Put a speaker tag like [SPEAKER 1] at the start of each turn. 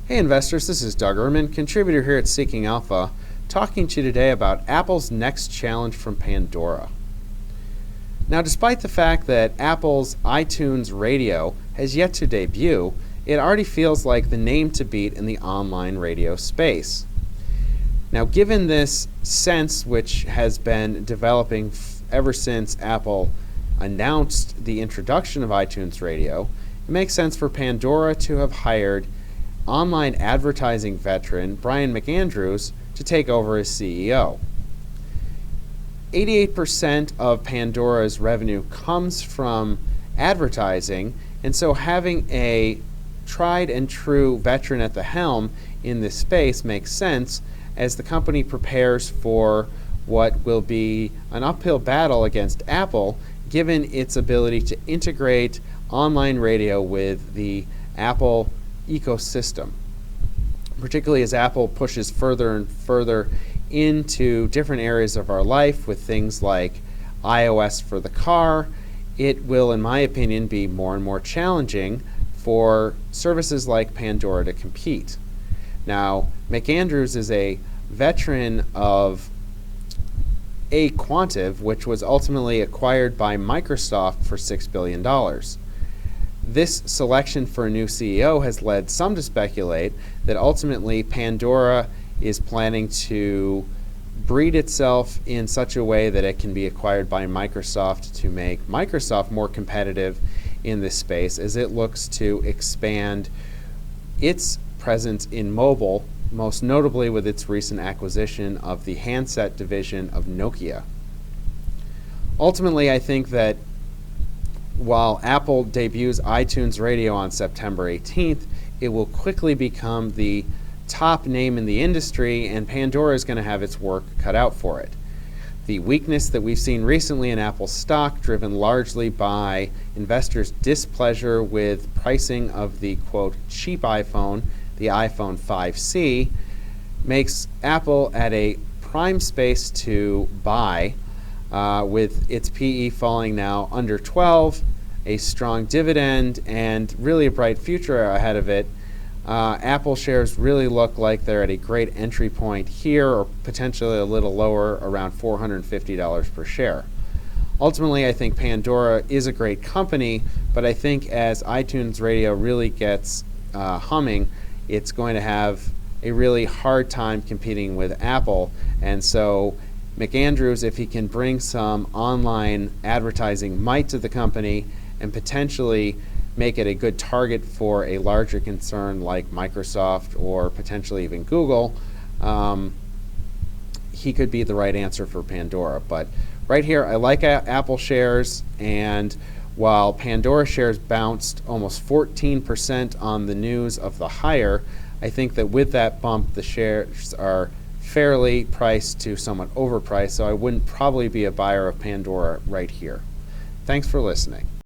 [SPEAKER 1] Hey investors, this is Doug Ehrman, contributor here at Seeking Alpha, talking to you today about Apple's next challenge from Pandora. Now, despite the fact that Apple's iTunes Radio has yet to debut, it already feels like the name to beat in the online radio space. Now, given this sense which has been developing ever since Apple announced the introduction of iTunes Radio, it makes sense for Pandora to have hired online advertising veteran Brian McAndrews to take over as CEO. 88% of Pandora's revenue comes from advertising, and so having a tried and true veteran at the helm in this space makes sense as the company prepares for what will be an uphill battle against Apple, given its ability to integrate online radio with the Apple ecosystem, particularly as Apple pushes further and further into different areas of our life with things like iOS for the car. It will, in my opinion, be more and more challenging for services like Pandora to compete. Now, McAndrews is a veteran of Quantive, which was ultimately acquired by Microsoft for $6 billion. This selection for a new CEO has led some to speculate that ultimately Pandora is planning to breed itself in such a way that it can be acquired by Microsoft to make Microsoft more competitive in this space as it looks to expand its presence in mobile, most notably with its recent acquisition of the handset division of Nokia. Ultimately, I think that while Apple debuts iTunes Radio on September 18th, it will quickly become the top name in the industry, and Pandora is going to have its work cut out for it. The weakness that we've seen recently in Apple stock, driven largely by investors' displeasure with pricing of the, quote, cheap iPhone, the iPhone 5C, makes Apple at a prime space to buy, with its PE falling now under 12, a strong dividend, and really a bright future ahead of it. Apple shares really look like they're at a great entry point here, or potentially a little lower, around $450 per share. Ultimately, I think Pandora is a great company, but I think as iTunes Radio really gets humming, it's going to have a really hard time competing with Apple. And so McAndrews, if he can bring some online advertising might to the company and potentially make it a good target for a larger concern like Microsoft or potentially even Google, he could be the right answer for Pandora. But right here, I like Apple shares, and while Pandora shares bounced almost 14% on the news of the hire, I think that with that bump, the shares are fairly priced to somewhat overpriced, so I wouldn't probably be a buyer of Pandora right here. Thanks for listening.